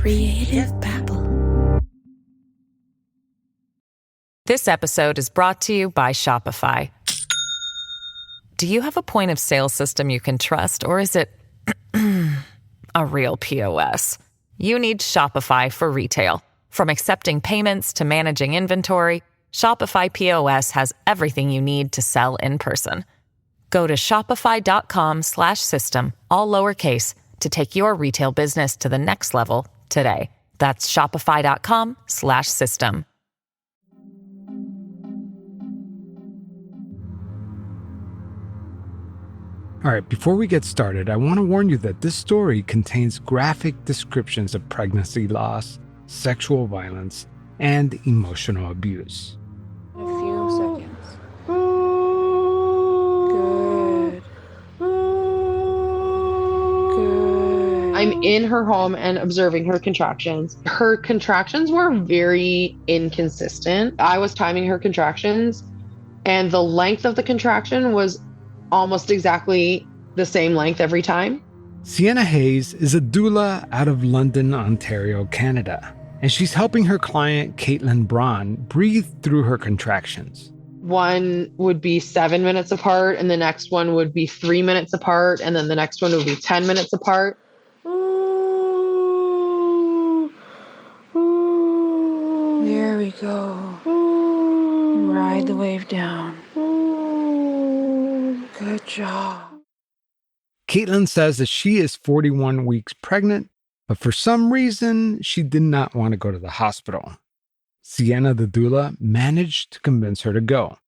Creative babble. This episode is brought to you by Shopify. Do you have a point of sale system you can trust, or is it a real POS? You need Shopify for retail. From accepting payments to managing inventory, Shopify POS has everything you need to sell in person. Go to shopify.com/system, all lowercase, to take your retail business to the next level today. That's shopify.com/system. All right, before we get started, I want to warn you that this story contains graphic descriptions of pregnancy loss, sexual violence, and emotional abuse. A few seconds. Good. I'm in her home and observing her contractions. Her contractions were very inconsistent. I was timing her contractions, and the length of the contraction was almost exactly the same length every time. Seanna Hayes is a doula out of London, Ontario, Canada, and she's helping her client, Kaitlyn Braun, breathe through her contractions. One would be 7 minutes apart, and the next one would be 3 minutes apart, and then the next one would be 10 minutes apart. There we go. Ride the wave down. Good job. Kaitlyn says that she is 41 weeks pregnant, but for some reason, she did not want to go to the hospital. Seanna, the doula, managed to convince her to go.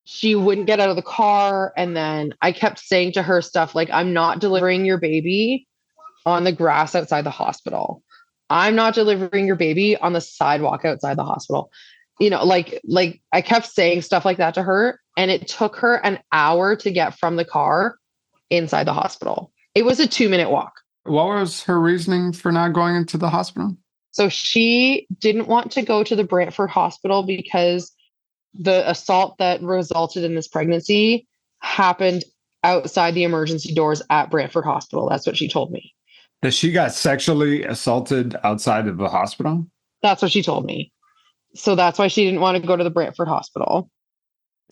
She wouldn't get out of the car, and then I kept saying to her stuff like, I'm not delivering your baby on the grass outside the hospital. I'm not delivering your baby on the sidewalk outside the hospital. You know, like I kept saying stuff like that to her, and it took her an hour to get from the car inside the hospital. It was a 2-minute walk. What was her reasoning for not going into the hospital? So she didn't want to go to the Brantford hospital because the assault that resulted in this pregnancy happened outside the emergency doors at Brantford Hospital. That's what she told me. That she got sexually assaulted outside of the hospital? That's what she told me. So that's why she didn't want to go to the Brantford Hospital.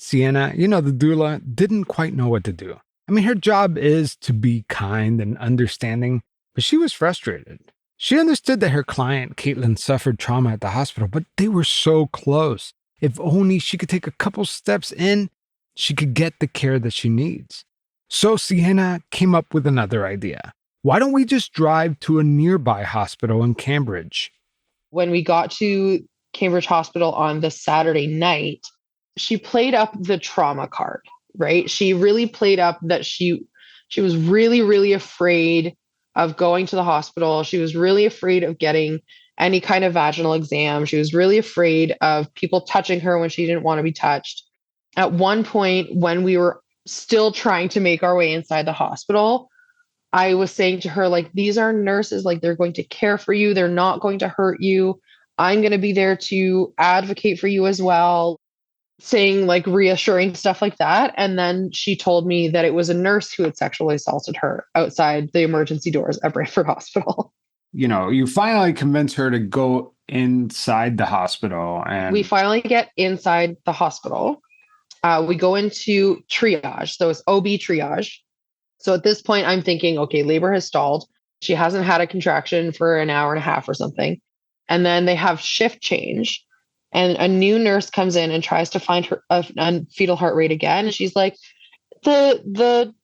Seanna, the doula, didn't quite know what to do. I mean, her job is to be kind and understanding, but she was frustrated. She understood that her client, Kaitlyn, suffered trauma at the hospital, but they were so close. If only she could take a couple steps in, she could get the care that she needs. So Seanna came up with another idea. Why don't we just drive to a nearby hospital in Cambridge? When we got to Cambridge Hospital on the Saturday night, she played up the trauma card, right? She really played up that she was really, really afraid of going to the hospital. She was really afraid of getting any kind of vaginal exam. She was really afraid of people touching her when she didn't want to be touched. At one point, when we were still trying to make our way inside the hospital, I was saying to her, like, these are nurses, like, they're going to care for you. They're not going to hurt you. I'm going to be there to advocate for you as well. Saying like reassuring stuff like that. And then she told me that it was a nurse who had sexually assaulted her outside the emergency doors at Brantford Hospital. You finally convince her to go inside the hospital. And we finally get inside the hospital. We go into triage. So it's OB triage. So at this point, I'm thinking, okay, labor has stalled. She hasn't had a contraction for an hour and a half or something. And then they have shift change. And a new nurse comes in and tries to find her a fetal heart rate again. And she's like, the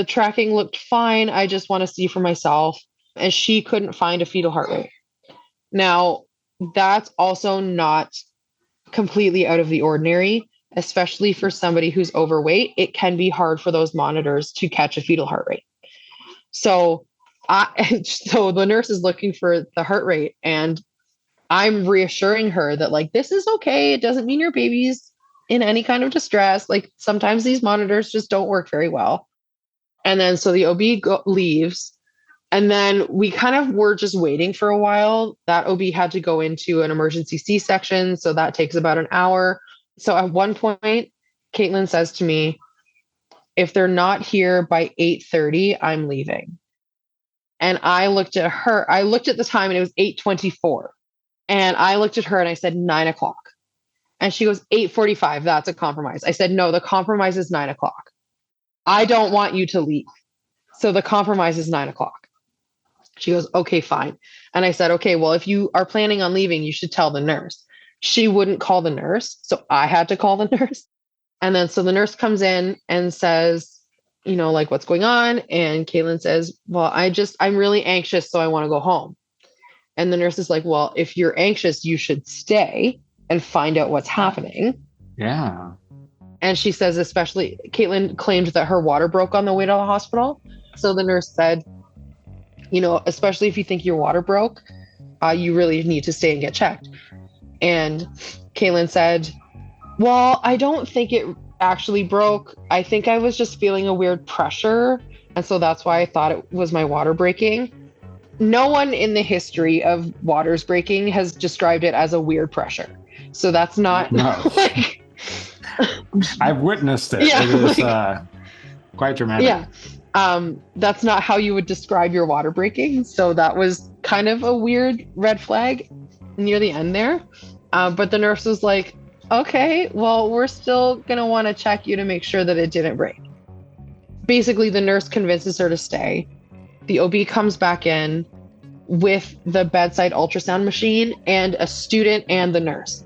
tracking looked fine. I just want to see for myself. And she couldn't find a fetal heart rate. Now, that's also not completely out of the ordinary, especially for somebody who's overweight. It can be hard for those monitors to catch a fetal heart rate. So the nurse is looking for the heart rate, and I'm reassuring her that, like, this is okay. It doesn't mean your baby's in any kind of distress. Like, sometimes these monitors just don't work very well. And then so the OB leaves. And then we kind of were just waiting for a while. That OB had to go into an emergency C-section. So that takes about an hour. So at one point, Kaitlyn says to me, if they're not here by 8:30, I'm leaving. And I looked at her. I looked at the time and it was 8:24. And I looked at her and I said 9 o'clock. And she goes, 8:45. That's a compromise. I said, no, the compromise is 9 o'clock. I don't want you to leave. So the compromise is 9 o'clock. She goes, okay, fine. And I said, okay, well, if you are planning on leaving, you should tell the nurse. She wouldn't call the nurse. So I had to call the nurse. And then so the nurse comes in and says, like, what's going on? And Kaitlyn says, well, I'm really anxious. So I want to go home. And the nurse is like, well, if you're anxious, you should stay and find out what's happening. Yeah. And she says, especially Kaitlyn claimed that her water broke on the way to the hospital. So the nurse said, especially if you think your water broke, you really need to stay and get checked. And Kaitlyn said, well, I don't think it actually broke. I think I was just feeling a weird pressure. And so that's why I thought it was my water breaking. No one in the history of waters breaking has described it as a weird pressure. So that's not like... I've witnessed it. Yeah, it is quite dramatic. Yeah. That's not how you would describe your water breaking. So that was kind of a weird red flag near the end there. But the nurse was like, okay, well, we're still going to want to check you to make sure that it didn't break. Basically, the nurse convinces her to stay. The OB comes back in with the bedside ultrasound machine and a student and the nurse.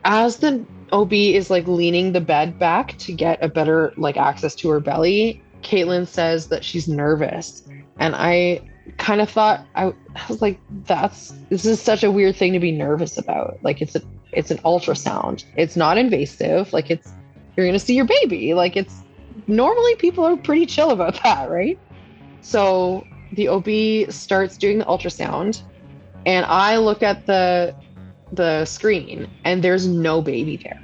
As the OB is like leaning the bed back to get a better access to her belly, Kaitlyn says that she's nervous. And I kind of thought, I was like, this is such a weird thing to be nervous about. Like, it's an ultrasound. It's not invasive. Like, you're going to see your baby. Like, normally people are pretty chill about that, right? So the OB starts doing the ultrasound and I look at the screen and there's no baby there.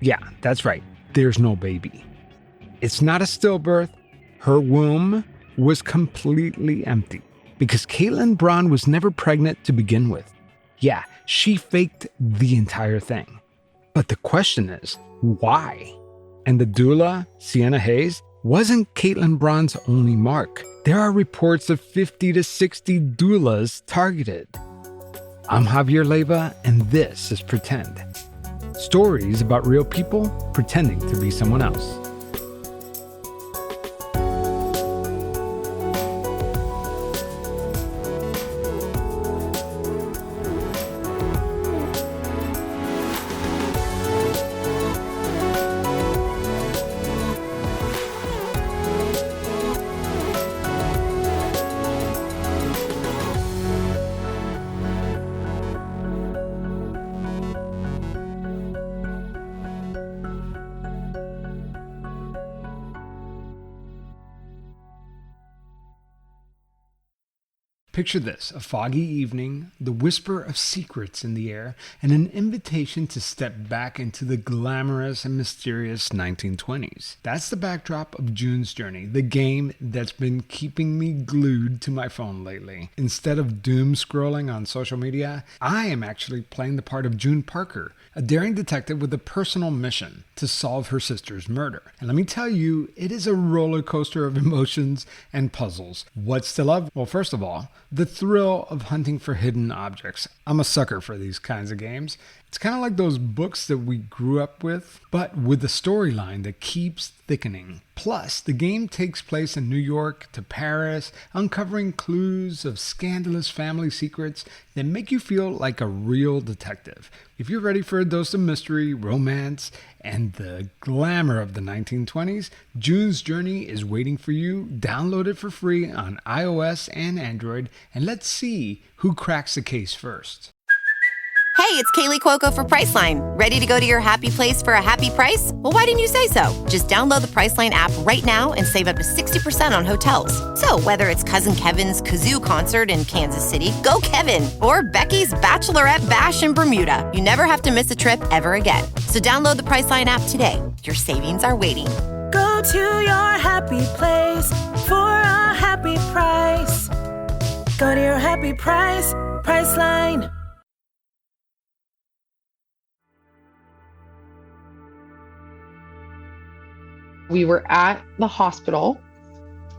Yeah, that's right. There's no baby. It's not a stillbirth. Her womb was completely empty because Kaitlyn Braun was never pregnant to begin with. Yeah, she faked the entire thing. But the question is, why? And the doula, Seanna Hayes, wasn't Kaitlyn Braun's only mark. There are reports of 50 to 60 doulas targeted. I'm Javier Leiva, and this is Pretend. Stories about real people pretending to be someone else. Picture this, a foggy evening, the whisper of secrets in the air, and an invitation to step back into the glamorous and mysterious 1920s. That's the backdrop of June's Journey, the game that's been keeping me glued to my phone lately. Instead of doom scrolling on social media, I am actually playing the part of June Parker, a daring detective with a personal mission to solve her sister's murder. And let me tell you, it is a roller coaster of emotions and puzzles. What's to love? Well, first of all, the thrill of hunting for hidden objects. I'm a sucker for these kinds of games. It's kind of like those books that we grew up with, but with a storyline that keeps thickening. Plus, the game takes place in New York to Paris, uncovering clues of scandalous family secrets that make you feel like a real detective. If you're ready for a dose of mystery, romance, and the glamour of the 1920s, June's Journey is waiting for you. Download it for free on iOS and Android, and let's see who cracks the case first. Hey, it's Kaylee Cuoco for Priceline. Ready to go to your happy place for a happy price? Well, why didn't you say so? Just download the Priceline app right now and save up to 60% on hotels. So whether it's Cousin Kevin's Kazoo Concert in Kansas City, go Kevin, or Becky's Bachelorette Bash in Bermuda, you never have to miss a trip ever again. So download the Priceline app today. Your savings are waiting. Go to your happy place for a happy price. Go to your happy price, Priceline. We were at the hospital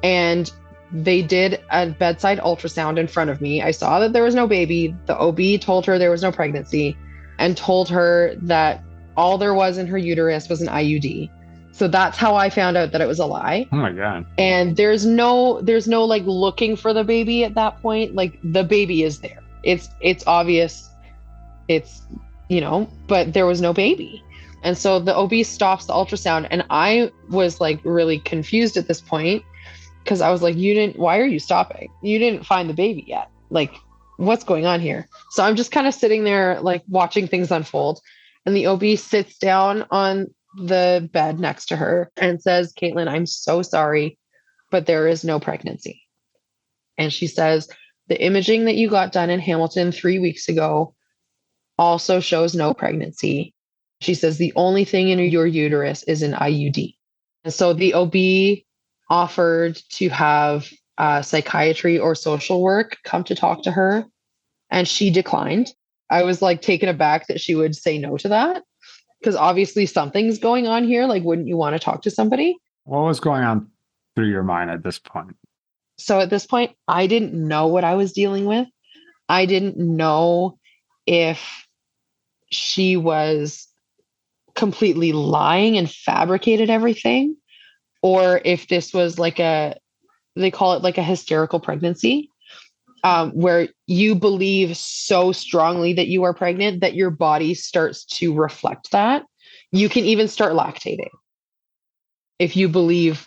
and They did a bedside ultrasound in front of me. I saw that there was no baby. The OB told her there was no pregnancy and told her that all there was in her uterus was an IUD. So that's how I found out that it was a lie. Oh my God. And there's no like looking for the baby at that point. Like the baby is there. It's obvious. It's, but there was no baby. And so the OB stops the ultrasound, and I was like really confused at this point because I was like, why are you stopping? You didn't find the baby yet. Like, what's going on here? So I'm just kind of sitting there like watching things unfold. And the OB sits down on the bed next to her and says, Kaitlyn, I'm so sorry, but there is no pregnancy. And she says, the imaging that you got done in Hamilton 3 weeks ago also shows no pregnancy. She says, the only thing in your uterus is an IUD. And so the OB offered to have psychiatry or social work come to talk to her, and she declined. I was like taken aback that she would say no to that, because obviously something's going on here. Like, wouldn't you want to talk to somebody? What was going on through your mind at this point? So at this point, I didn't know what I was dealing with. I didn't know if she was completely lying and fabricated everything, or if this was like they call it like a hysterical pregnancy, where you believe so strongly that you are pregnant that your body starts to reflect that. You can even start lactating if you believe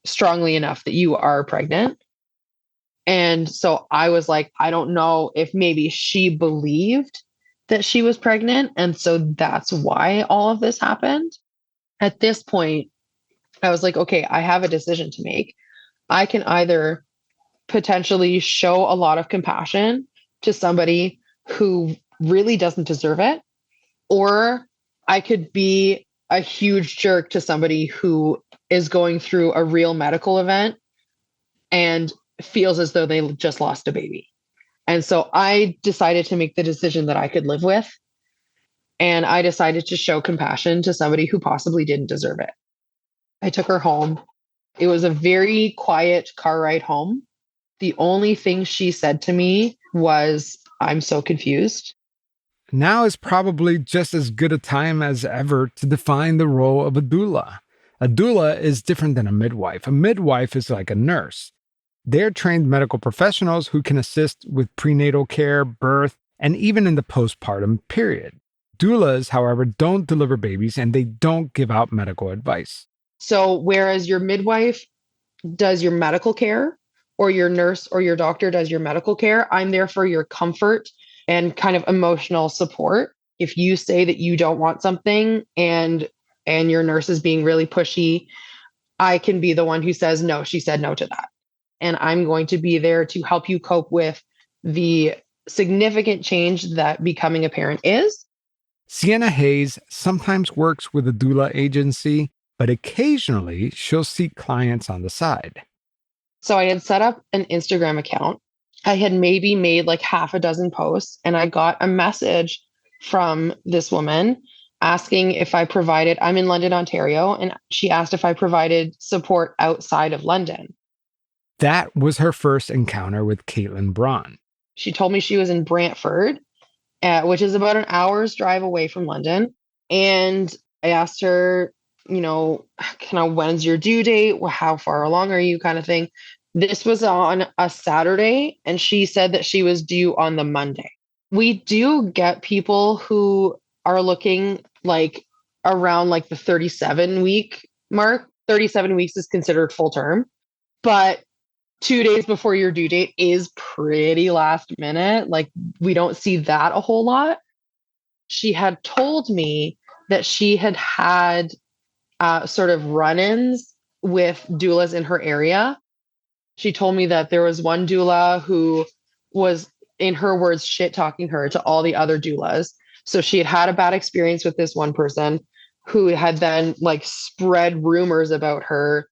strongly enough that you are pregnant. And so I was like, I don't know if maybe she believed that she was pregnant, and so that's why all of this happened. At this point, I was like, okay, I have a decision to make. I can either potentially show a lot of compassion to somebody who really doesn't deserve it, or I could be a huge jerk to somebody who is going through a real medical event and feels as though they just lost a baby. And so I decided to make the decision that I could live with. And I decided to show compassion to somebody who possibly didn't deserve it. I took her home. It was a very quiet car ride home. The only thing she said to me was, I'm so confused. Now is probably just as good a time as ever to define the role of a doula. A doula is different than a midwife. A midwife is like a nurse. They're trained medical professionals who can assist with prenatal care, birth, and even in the postpartum period. Doulas, however, don't deliver babies and they don't give out medical advice. So whereas your midwife does your medical care, or your nurse or your doctor does your medical care, I'm there for your comfort and kind of emotional support. If you say that you don't want something and your nurse is being really pushy, I can be the one who says, no, she said no to that. And I'm going to be there to help you cope with the significant change that becoming a parent is. Seanna Hayes sometimes works with a doula agency, but occasionally she'll seek clients on the side. So I had set up an Instagram account. I had maybe made like half a dozen posts, and I got a message from this woman asking if I provided, I'm in London, Ontario, and she asked if I provided support outside of London. That was her first encounter with Kaitlyn Braun. She told me she was in Brantford, which is about an hour's drive away from London. And I asked her, when's your due date? How far along are you, kind of thing. This was on a Saturday, and she said that she was due on the Monday. We do get people who are looking like around like the 37-week mark. 37 weeks is considered full term, but 2 days before your due date is pretty last minute. Like, we don't see that a whole lot. She had told me that she had sort of run-ins with doulas in her area. She told me that there was one doula who was, in her words, shit-talking her to all the other doulas. So she had a bad experience with this one person who had then like spread rumors about her.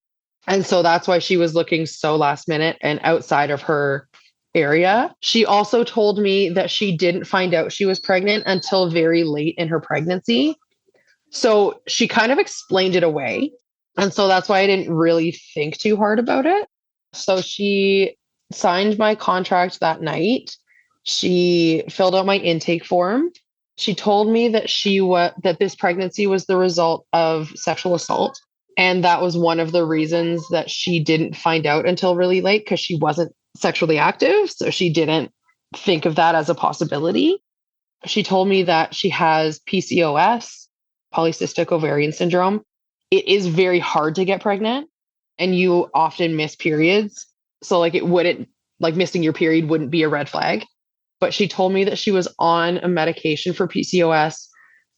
And so that's why she was looking so last minute and outside of her area. She also told me that she didn't find out she was pregnant until very late in her pregnancy. So she kind of explained it away. And so that's why I didn't really think too hard about it. So she signed my contract that night. She filled out my intake form. She told me that that this pregnancy was the result of sexual assault. And that was one of the reasons that she didn't find out until really late because she wasn't sexually active. So she didn't think of that as a possibility. She told me that she has PCOS, polycystic ovarian syndrome. It is very hard to get pregnant and you often miss periods. So like it wouldn't like missing your period wouldn't be a red flag. But she told me that she was on a medication for PCOS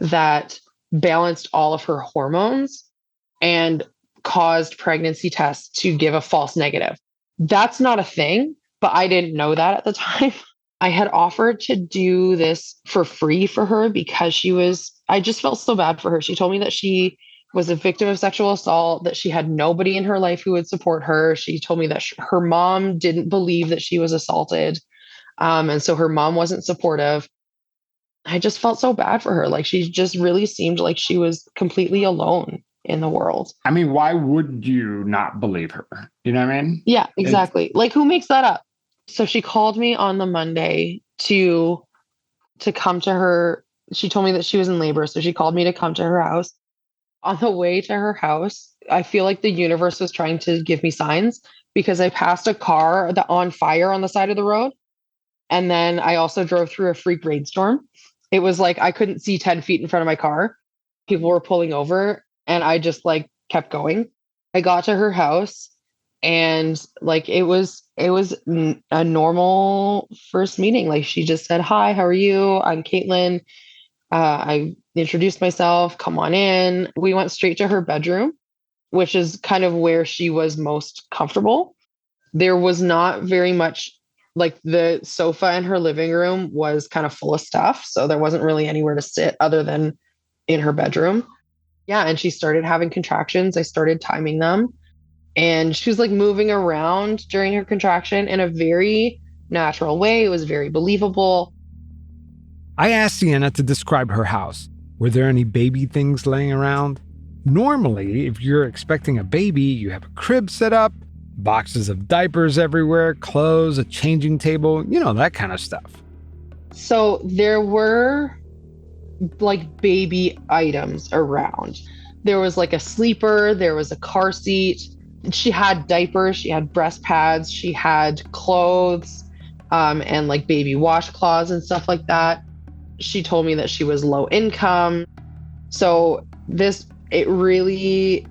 that balanced all of her hormones and caused pregnancy tests to give a false negative. That's not a thing, but I didn't know that at the time. I had offered to do this for free for her because I just felt so bad for her. She told me that she was a victim of sexual assault, that she had nobody in her life who would support her. She told me that her mom didn't believe that she was assaulted. And so her mom wasn't supportive. I just felt so bad for her. Like she just really seemed like she was completely alone in the world. I mean, why would you not believe her? You know what I mean? Yeah, exactly. Like who makes that up? So she called me on the Monday to come to her. She told me that she was in labor, so she called me to come to her house. On the way to her house, I feel like the universe was trying to give me signs because I passed a car that on fire on the side of the road. And then I also drove through a freak rainstorm. It was like I couldn't see 10 feet in front of my car. People were pulling over and I just like kept going. I got to her house and like it was a normal first meeting. Like she just said, "Hi, how are you? I'm Kaitlyn." I introduced myself, "Come on in." We went straight to her bedroom, which is kind of where she was most comfortable. There was not very much, like the sofa in her living room was kind of full of stuff. So there wasn't really anywhere to sit other than in her bedroom. Yeah. And she started having contractions. I started timing them. And she was like moving around during her contraction in a very natural way. It was very believable. I asked Seanna to describe her house. Were there any baby things laying around? Normally, if you're expecting a baby, you have a crib set up, boxes of diapers everywhere, clothes, a changing table, that kind of stuff. So there were like baby items around. There was like a sleeper, there was a car seat. She had diapers, she had breast pads, she had clothes, and like baby washcloths and stuff like that. She told me that she was low income. So it really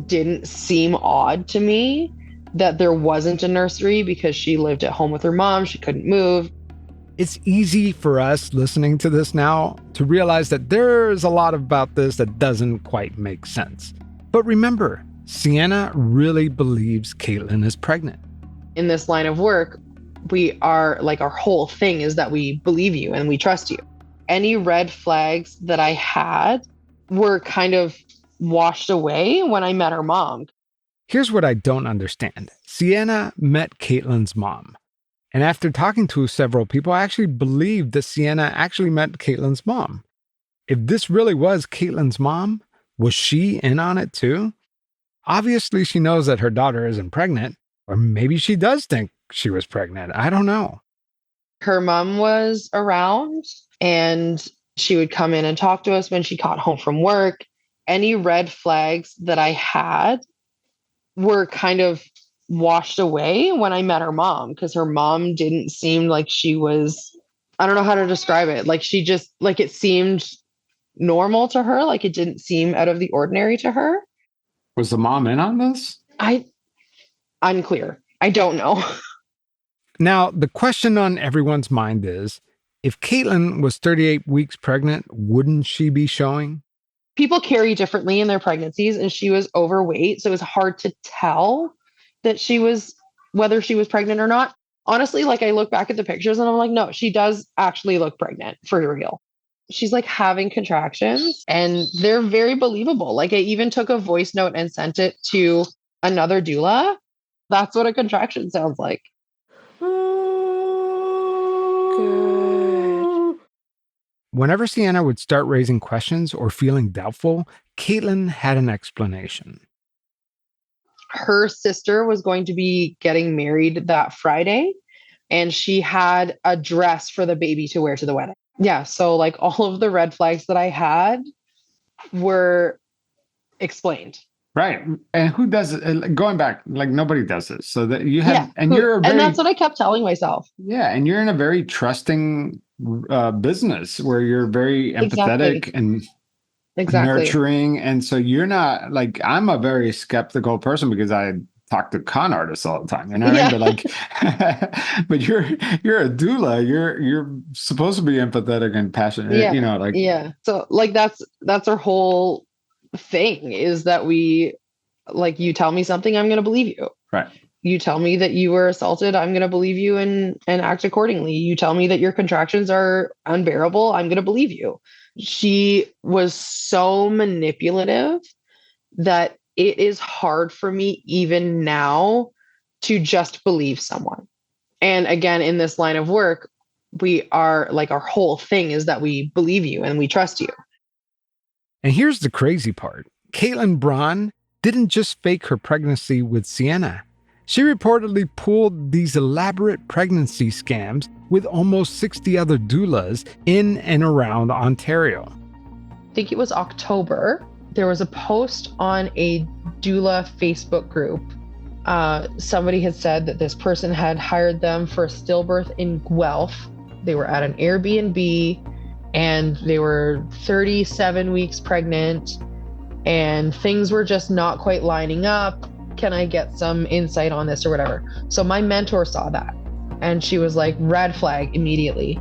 didn't seem odd to me that there wasn't a nursery because she lived at home with her mom. She couldn't move. It's easy for us listening to this now to realize that there's a lot about this that doesn't quite make sense. But remember, Seanna really believes Kaitlyn is pregnant. In this line of work, we are like, our whole thing is that we believe you and we trust you. Any red flags that I had were kind of washed away when I met her mom. Here's what I don't understand. Seanna met Kaitlyn's mom. And after talking to several people, I actually believed that Seanna actually met Kaitlyn's mom. If this really was Kaitlyn's mom, was she in on it too? Obviously, she knows that her daughter isn't pregnant, or maybe she does think she was pregnant. I don't know. Her mom was around and she would come in and talk to us when she got home from work. Any red flags that I had were kind of washed away when I met her mom because her mom didn't seem like she was, I don't know how to describe it. Like she just, like it seemed normal to her. Like it didn't seem out of the ordinary to her. Was the mom in on this? Unclear. I don't know. Now, the question on everyone's mind is, if Kaitlyn was 38 weeks pregnant, wouldn't she be showing? People carry differently in their pregnancies and she was overweight. So it was hard to tell that whether she was pregnant or not. Honestly, like I look back at the pictures and I'm like, no, she does actually look pregnant for real. She's like having contractions and they're very believable. Like I even took a voice note and sent it to another doula. That's what a contraction sounds like. Good. Whenever Seanna would start raising questions or feeling doubtful, Kaitlyn had an explanation. her sister was going to be getting married that Friday, and she had a dress for the baby to wear to the wedding. Yeah. So like all of the red flags that I had were explained. Right. And who does it? Going back, like nobody does it. So that you have, Yeah. and you're a And very, that's what I kept telling myself. yeah, and you're in a very trusting business where you're very empathetic Exactly. and Exactly. nurturing. And so you're not like, I'm a very skeptical person because I talk to con artists all the time, you know what I mean? Yeah. But like, but you're a doula. You're supposed to be empathetic and passionate, you Yeah. know, like, Yeah. So like that's our whole thing is that we like you tell me something, I'm gonna believe you. right. You tell me that you were assaulted, I'm gonna believe you and act accordingly. You tell me that your contractions are unbearable, I'm gonna believe you. She was so manipulative that it is hard for me even now to just believe someone. And again, in this line of work, we are like our whole thing is that we believe you and we trust you. And here's the crazy part. Kaitlyn Braun didn't just fake her pregnancy with Seanna. She reportedly pulled these elaborate pregnancy scams with almost 60 other doulas in and around Ontario. I think it was October. There was a post on a doula Facebook group. Somebody had said that this person had hired them for a stillbirth in Guelph. They were at an Airbnb and they were 37 weeks pregnant and things were just not quite lining up. Can I get some insight on this or whatever? So my mentor saw that and she was like, red flag immediately.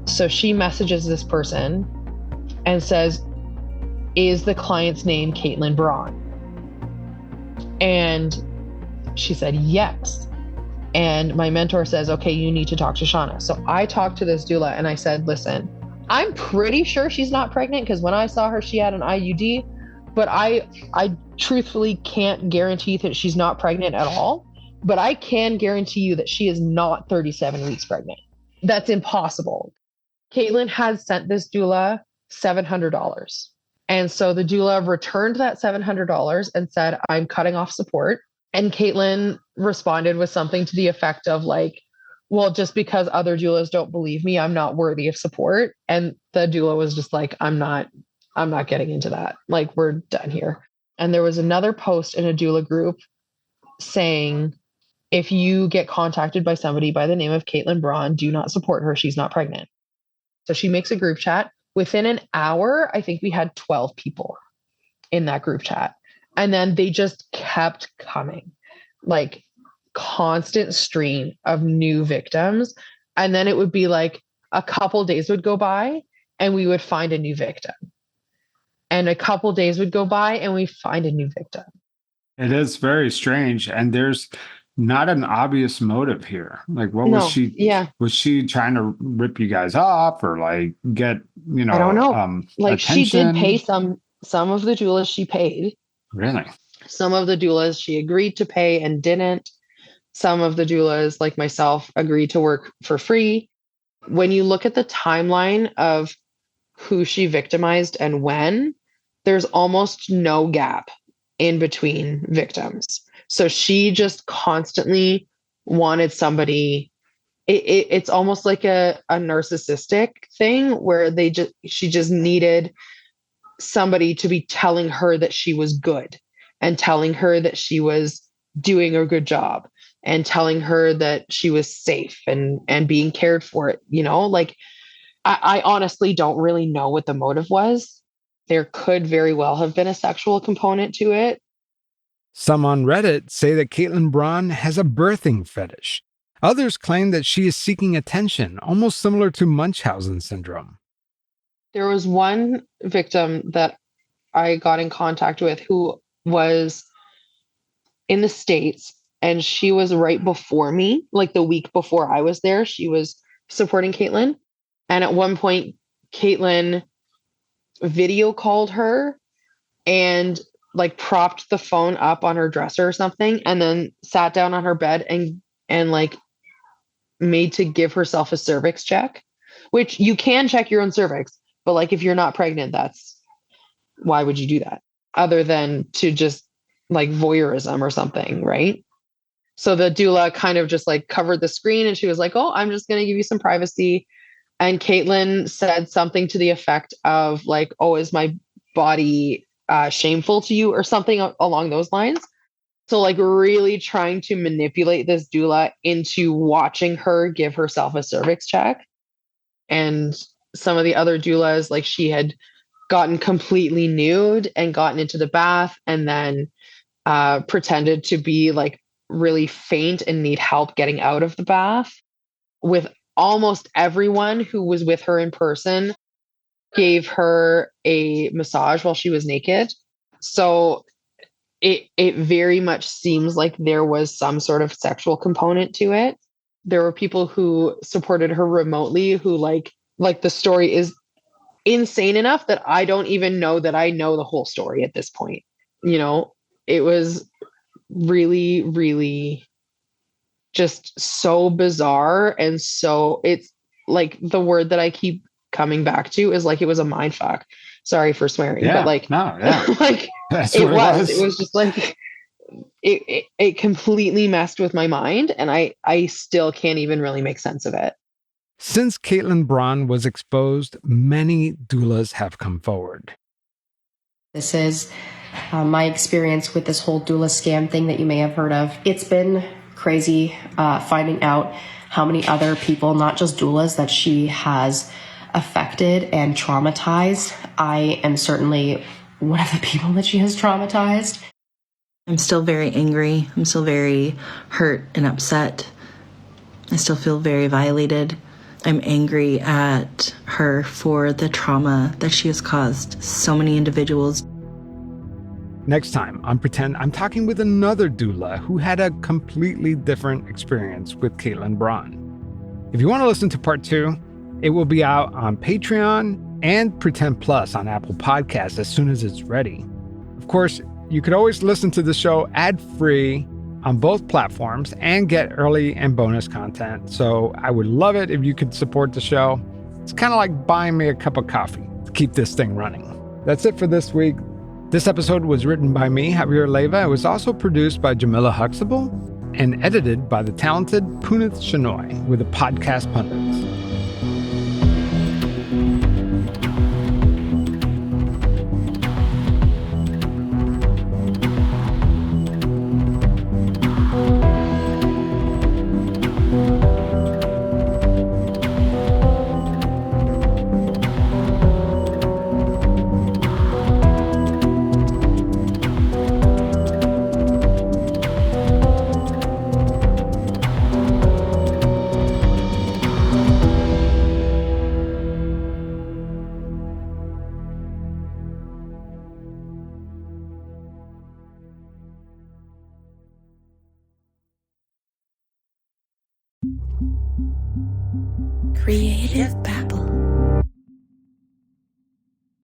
So she messages this person and says, is the client's name Kaitlyn Braun? And she said, yes. And my mentor says, okay, you need to talk to Seanna. So I talked to this doula and I said, listen, I'm pretty sure she's not pregnant because when I saw her, she had an IUD, but I truthfully can't guarantee that she's not pregnant at all. But I can guarantee you that she is not 37 weeks pregnant. That's impossible. Kaitlyn had sent this doula $700. And so the doula returned that $700 and said, I'm cutting off support. And Kaitlyn responded with something to the effect of like, well, just because other doulas don't believe me, I'm not worthy of support. And the doula was just like, I'm not getting into that. Like, we're done here. And there was another post in a doula group saying, if you get contacted by somebody by the name of Kaitlyn Braun, do not support her. She's not pregnant. So she makes a group chat. Within an hour, I think we had 12 people in that group chat. And then they just kept coming, like constant stream of new victims. And then it would be like a couple days would go by and we would find a new victim. And a couple days would go by and we find a new victim. It is very strange. And there's not an obvious motive here. Like, what was she? Yeah. Was she trying to rip you guys off or like get, you know, I don't know. Like attention? she did pay some of the doulas she paid. Really? Some of the doulas she agreed to pay and didn't. Some of the doulas, like myself, agreed to work for free. When you look at the timeline of who she victimized and when, there's almost no gap in between victims. So she just constantly wanted somebody. It's almost like a narcissistic thing where she just needed somebody to be telling her that she was good and telling her that she was doing a good job and telling her that she was safe and being cared for. You know, like I honestly don't really know what the motive was. There could very well have been a sexual component to it. Some on Reddit say that Kaitlyn Braun has a birthing fetish. Others claim that she is seeking attention, almost similar to Munchausen syndrome. There was one victim that I got in contact with who was in the States, and she was right before me, like the week before I was there. She was supporting Kaitlyn. And at one point, Kaitlyn video called her and like propped the phone up on her dresser or something, and then sat down on her bed and like made to give herself a cervix check, which you can check your own cervix. But like, if you're not pregnant, why would you do that? Other than to just like voyeurism or something, right? So the doula kind of just like covered the screen and she was like, "Oh, I'm just going to give you some privacy." And Kaitlyn said something to the effect of like, "Oh, is my body shameful to you?" or something along those lines. So like really trying to manipulate this doula into watching her give herself a cervix check. And some of the other doulas, like she had gotten completely nude and gotten into the bath and then pretended to be like really faint and need help getting out of the bath. With almost everyone who was with her in person gave her a massage while she was naked. So it very much seems like there was some sort of sexual component to it. There were people who supported her remotely who like the story is insane enough that I don't even know that I know the whole story at this point. You know, it was really, really just so bizarre. And so it's like the word that I keep coming back to is like it was a mind fuck. Sorry for swearing, but like, no, yeah. like That's it what was. it It was just like it completely messed with my mind, and I still can't even really make sense of it. Since Kaitlyn Braun was exposed, many doulas have come forward. This is my experience with this whole doula scam thing that you may have heard of. It's been crazy finding out how many other people, not just doulas, that she has affected and traumatized. I am certainly one of the people that she has traumatized. I'm still very angry. I'm still very hurt and upset. I still feel very violated. I'm angry at her for the trauma that she has caused so many individuals. Next time on Pretend, I'm talking with another doula who had a completely different experience with Kaitlyn Braun. If you want to listen to part 2, it will be out on Patreon and Pretend Plus on Apple Podcasts as soon as it's ready. Of course, you could always listen to the show ad-free on both platforms and get early and bonus content. So I would love it if you could support the show. It's kind of like buying me a cup of coffee to keep this thing running. That's it for this week. This episode was written by me, Javier Leiva. It was also produced by Jamila Huxtable and edited by the talented Punith Shenoy with the Podcast Pundits. Creative back.